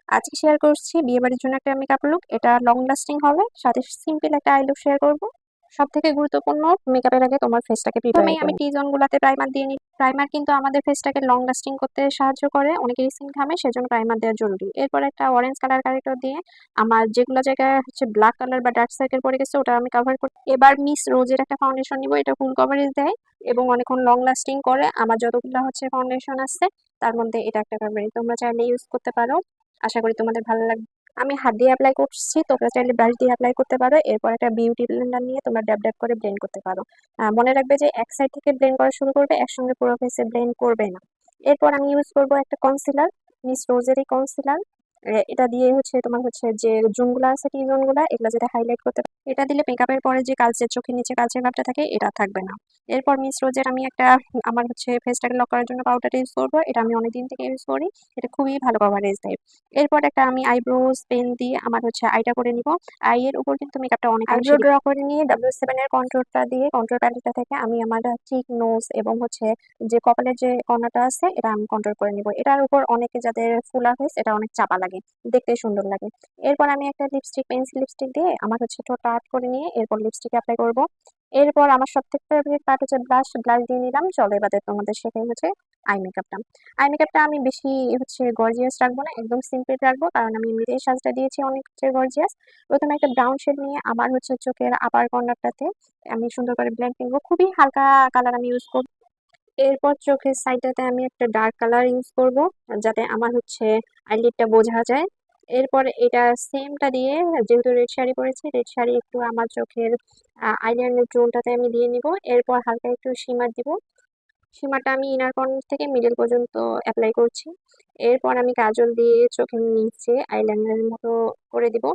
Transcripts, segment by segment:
আজকে শেয়ার করছি বিয়েবাড়ির জন্য একটা মেকআপ লুক। এটা লং লাস্টিং হবে, সাথে সিম্পল একটা আই লুক শেয়ার করব। সবথেকে গুরুত্বপূর্ণ, মেকআপের আগে তোমার ফেসটাকে প্রিপেয়ার আমি টি জোন গুলাতে প্রাইমার দিয়ে নিই। প্রাইমার কিন্তু আমাদের ফেসটাকে লং লাস্টিং করতে সাহায্য করে, অনেকের স্কিন ঘামে, সেজন্য প্রাইমার দেওয়া জরুরি। এরপর একটা অরেঞ্জ কালার কারেক্টর দিয়ে আমার যেগুলো জায়গায় হচ্ছে ব্ল্যাক কালার বা ডার্ক সার্কেল পড়ে গেছে ওটা আমি কভার করি। এবার মিস রোজের একটা ফাউন্ডেশন নিব, এটা ফুল কভারেজ দেয় এবং অনেকক্ষণ লং লাস্টিং করে। আমার যতগুলো হচ্ছে ফাউন্ডেশন আছে তার মধ্যে এটা একটা কভারেজ, তোমরা চাইলে ইউজ করতে পারো। আশা করি তোমাদের ভালো লাগবে। আমি হাত দিয়ে অ্যাপ্লাই করছি, তোমরা চাইলে ব্রাশ দিয়ে অ্যাপ্লাই করতে পারো। এরপর একটা বিউটি ব্লেন্ডার নিয়ে তোমরা ড্যাব ড্যাব করে ব্লেন্ড করতে পারো। মনে রাখবে যে এক সাইড থেকে ব্লেন্ড করা শুরু করবে, একসঙ্গে পুরো ফেসে ব্লেন্ড করবে না। এরপর আমি ইউজ করব একটা কনসিলার, মিস রোজেরই কনসিলার। এটা দিয়ে হচ্ছে তোমার হচ্ছে যে জোন গুলা আছে, টি জোন গুলা, এগুলা যেটা হাইলাইট করতে এটা দিলে মেকআপের পরে যে কালচে চোখের নিচে কালচে ভাবটা থাকে এটা থাকবে না। এরপর মিস রোজের আমি একটা আমার হচ্ছে ফেসটাকে লক করার জন্য পাউডার ইউজ করবো, এটা আমি অনেকদিন থেকে ইউজ করি। এটা খুবই ভালো কভারেজ দেয়। এরপর একটা আমি আইব্রোজ পেন দিয়ে আমার হচ্ছে আইটা করে নিব। আই এর উপর কিন্তু মেকআপটা অনেক আইব্রো ড্র করে নিয়ে W7 এর কন্ট্রোলটা দিয়ে কন্ট্রোল প্যালেটটা থেকে আমি আমার চিক নোজ এবং হচ্ছে যে কপালের যে কর্নারটা আছে এটা আমি কন্ট্রোল করে নিব। এটার উপর অনেকে যাদের ফুলা ফেস এটা অনেক চাপা লাগে, দেখতে সুন্দর লাগে। এরপর আমি একটা লিপস্টিক, পেন্সিল লিপস্টিক দিয়ে আমার হচ্ছে ঠোঁটটা আর্ট করে নিয়ে এরপর লিপস্টিক অ্যাপ্লাই করব। এরপর আমার সবথেকে ফেভারিট পার্ট হচ্ছে ব্লাশ, ব্লাশ দিয়ে নিলাম। চলো এবারে তোমাদের সেটাই হচ্ছে আই মেকআপটা। আই মেকআপটা আমি বেশি হচ্ছে গর্জিয়াস রাখবো না, একদম সিম্পল রাখবো, কারণ আমি এমনিতেই সাজটা দিয়েছি অনেক হচ্ছে গর্জিয়াস। প্রথমে একটা ব্রাউন শেড নিয়ে আমার হচ্ছে চোখের আপার কর্নারটাতে আমি সুন্দর করে ব্লেন্ড করবো, খুবই হালকা কালার আমি ইউজ করবো। এরপর চোখের সাইডটাতে আমি একটা ডার্ক কালার ইউজ করব, যাতে আমার হচ্ছে আইলিডটা বোঝা যায়। এরপর এটা সেমটা দিয়ে, যেহেতু রেড শাড়ি পরেছি, রেড শাড়ি একটু আমার চোখের আইলাইনার জোনটাতে আমি দিয়ে নিব। এরপর হালকা একটু শিমার দিব। সীমাটা আমি ইনার কর্নার থেকে মিডল পর্যন্ত অ্যাপ্লাই করছি। এরপর আমি কাজল দিয়ে চোখের নিচে আইলাইনারের মতো করে দিব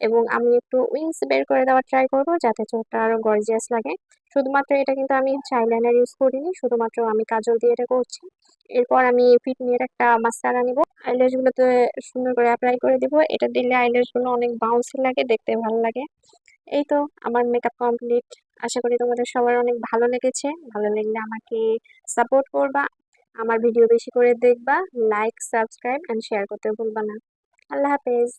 এবং আমি একটু উইংস বের করে দেওয়ার ট্রাই করব, যাতে চোখটা আরো গর্জিয়াস লাগে। শুধুমাত্র এটা কিন্তু আমি হচ্ছে আইলাইনার ইউজ করিনি, শুধুমাত্র আমি কাজল দিয়ে এটা করছি। এরপর আমি ফিটমির একটা মাস্কারা নিব, আইল্যাশ গুলোতে সুন্দর করে অ্যাপ্লাই করে দিব। এটা দিলে আইল্যাশ গুলো অনেক বাউন্সি লাগে, দেখতে ভালো লাগে। এই তো, আমার মেকআপ কমপ্লিট। আশা করি তোমাদের সবার অনেক ভালো লেগেছে। ভালো লাগলে আমাকে সাপোর্ট করবা, আমার ভিডিও বেশি করে দেখবা, লাইক, সাবস্ক্রাইব এন্ড শেয়ার করতে ভুলবা না। আল্লাহ হাফেজ।